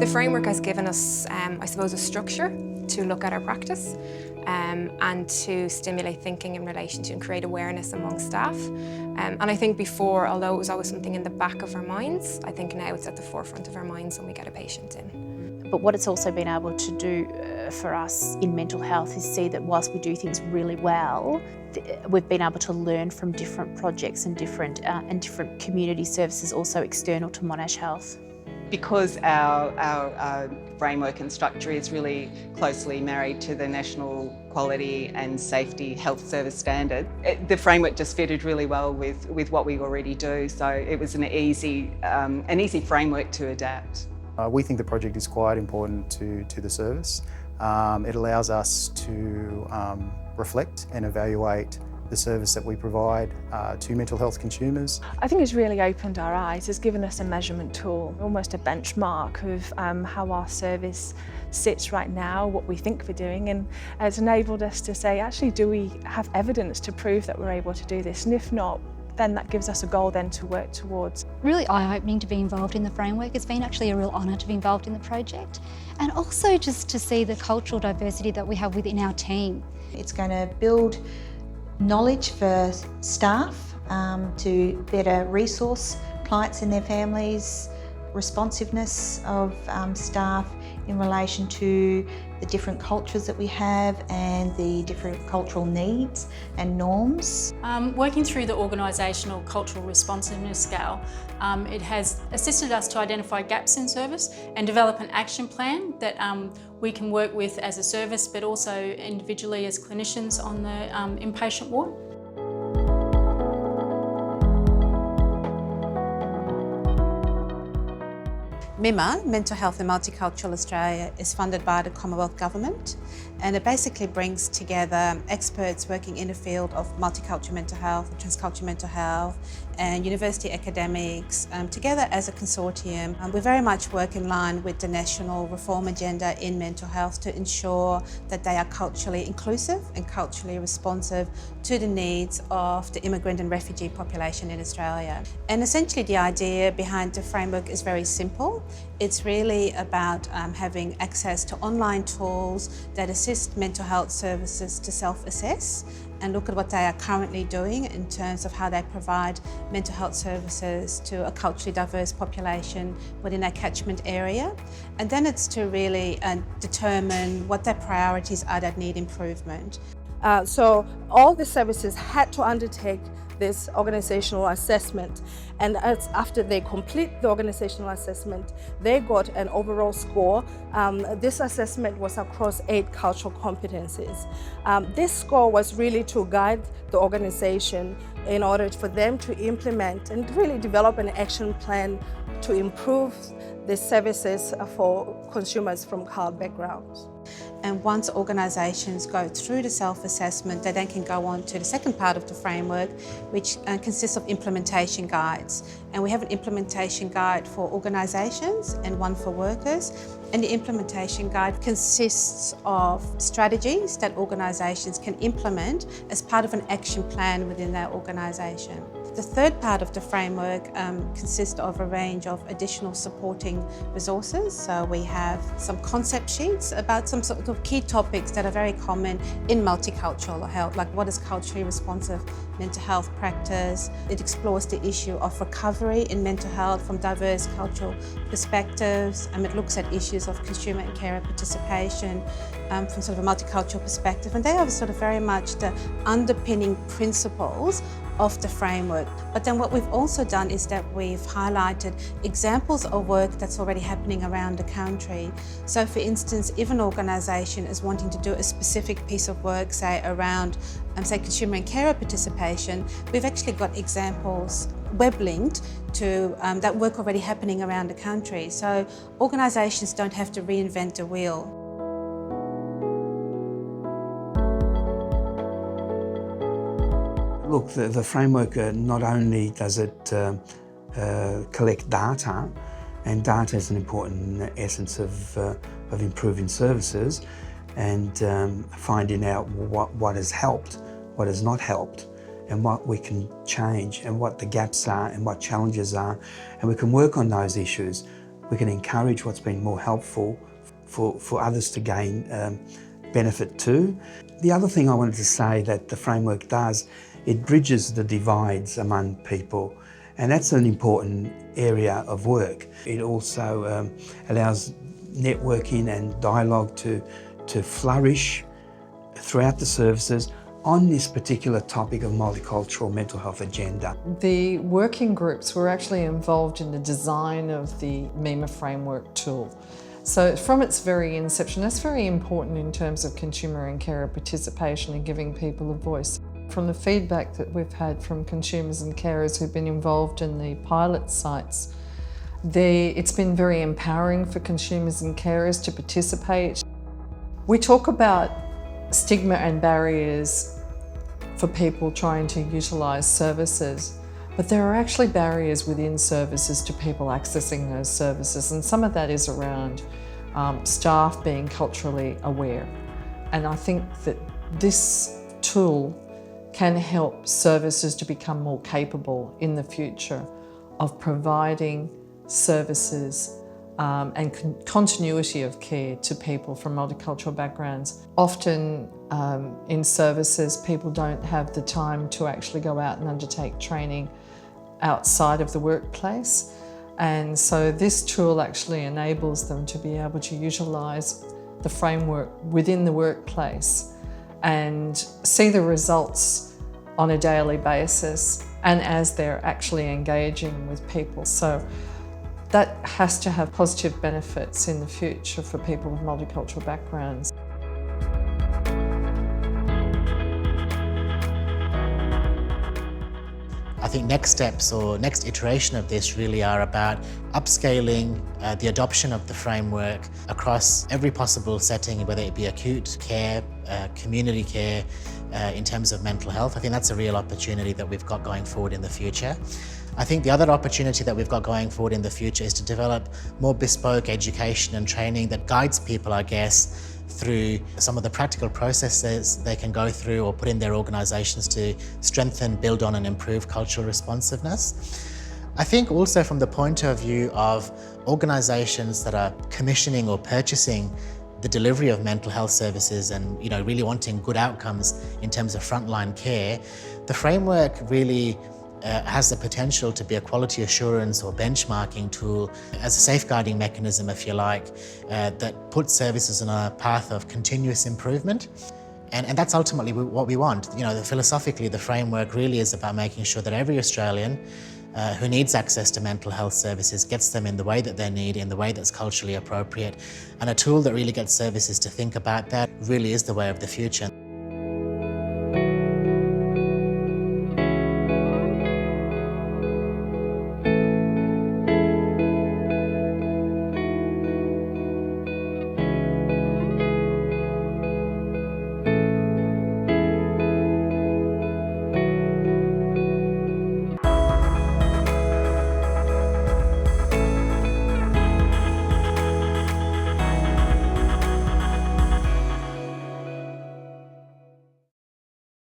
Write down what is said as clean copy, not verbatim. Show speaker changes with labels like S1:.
S1: The framework has given us, I suppose, a structure to look at our practice and to stimulate thinking in relation to and create awareness among staff. And I think before, although it was always something in the back of our minds, I think now it's at the forefront of our minds when we get a patient in.
S2: But what it's also been able to do for us in mental health is see that whilst we do things really well, we've been able to learn from different projects and different community services also external to Monash Health.
S3: Because our framework and structure is really closely married to the National Quality and Safety Health Service Standard, the framework just fitted really well with what we already do, so it was an easy framework to adapt.
S4: We think the project is quite important to the service. It allows us to reflect and evaluate the service that we provide to mental health consumers.
S5: I think it's really opened our eyes. It's given us a measurement tool, almost a benchmark of how our service sits right now, what we think we're doing, and it's enabled us to say, actually, do we have evidence to prove that we're able to do this? And if not, then that gives us a goal then to work towards.
S6: Really eye-opening to be involved in the framework. It's been actually a real honour to be involved in the project, and also just to see the cultural diversity that we have within our team.
S7: It's going to build knowledge for staff to better resource clients and their families, responsiveness of staff in relation to the different cultures that we have and the different cultural needs and norms.
S8: Working through the organisational cultural responsiveness scale, it has assisted us to identify gaps in service and develop an action plan that we can work with as a service but also individually as clinicians on the inpatient ward.
S9: MHiMA, Mental Health and Multicultural Australia, is funded by the Commonwealth Government, and it basically brings together experts working in the field of multicultural mental health, transcultural mental health, and university academics together as a consortium. We very much work in line with the national reform agenda in mental health to ensure that they are culturally inclusive and culturally responsive to the needs of the immigrant and refugee population in Australia. And essentially the idea behind the framework is very simple. It's really about having access to online tools that assist mental health services to self-assess and look at what they are currently doing in terms of how they provide mental health services to a culturally diverse population within their catchment area. And then it's to really determine what their priorities are that need improvement.
S10: So all the services had to undertake this organisational assessment, and after they complete the organisational assessment, they got an overall score. This assessment was across 8 cultural competencies. This score was really to guide the organisation in order for them to implement and really develop an action plan to improve the services for consumers from CALD backgrounds.
S9: And once organisations go through the self-assessment, they then can go on to the second part of the framework, which consists of implementation guides. And we have an implementation guide for organisations and one for workers. And the implementation guide consists of strategies that organisations can implement as part of an action plan within their organisation. The third part of the framework consists of a range of additional supporting resources. So we have some concept sheets about some sort of key topics that are very common in multicultural health, like what is culturally responsive mental health practice. It explores the issue of recovery in mental health from diverse cultural perspectives. It looks at issues of consumer and carer participation from sort of a multicultural perspective. And they are sort of very much the underpinning principles of the framework. But then what we've also done is that we've highlighted examples of work that's already happening around the country. So for instance, if an organisation is wanting to do a specific piece of work, say around say consumer and carer participation, we've actually got examples web-linked to that work already happening around the country. So organisations don't have to reinvent the wheel.
S11: Look, the framework not only does it collect data, and data is an important essence of improving services, and finding out what has helped, what has not helped, and what we can change, and what the gaps are, and what challenges are, and we can work on those issues. we can encourage what's been more helpful for others to gain benefit too. The other thing I wanted to say that the framework does, it bridges the divides among people, and that's an important area of work. It also allows networking and dialogue to flourish throughout the services on this particular topic of multicultural mental health agenda.
S12: The working groups were actually involved in the design of the MHiMA Framework tool. So from its very inception, that's very important in terms of consumer and carer participation and giving people a voice. From the feedback that we've had from consumers and carers who've been involved in the pilot sites, it's been very empowering for consumers and carers to participate. We talk about stigma and barriers for people trying to utilise services, but there are actually barriers within services to people accessing those services, and some of that is around staff being culturally aware. And I think that this tool can help services to become more capable in the future of providing services and continuity of care to people from multicultural backgrounds. Often in services, people don't have the time to actually go out and undertake training outside of the workplace. And so this tool actually enables them to be able to utilise the framework within the workplace and see the results on a daily basis and as they're actually engaging with people. So that has to have positive benefits in the future for people with multicultural backgrounds.
S13: I think next steps or next iteration of this really are about upscaling the adoption of the framework across every possible setting, whether it be acute care, community care, in terms of mental health. I think that's a real opportunity that we've got going forward in the future. I think the other opportunity that we've got going forward in the future is to develop more bespoke education and training that guides people, I guess, through some of the practical processes they can go through or put in their organisations to strengthen, build on and improve cultural responsiveness. I think also from the point of view of organisations that are commissioning or purchasing the delivery of mental health services and really wanting good outcomes in terms of frontline care, the framework really has the potential to be a quality assurance or benchmarking tool as a safeguarding mechanism, if you like, that puts services on a path of continuous improvement. And that's ultimately what we want. Philosophically, the framework really is about making sure that every Australian who needs access to mental health services gets them in the way that they need, in the way that's culturally appropriate. And a tool that really gets services to think about that really is the way of the future.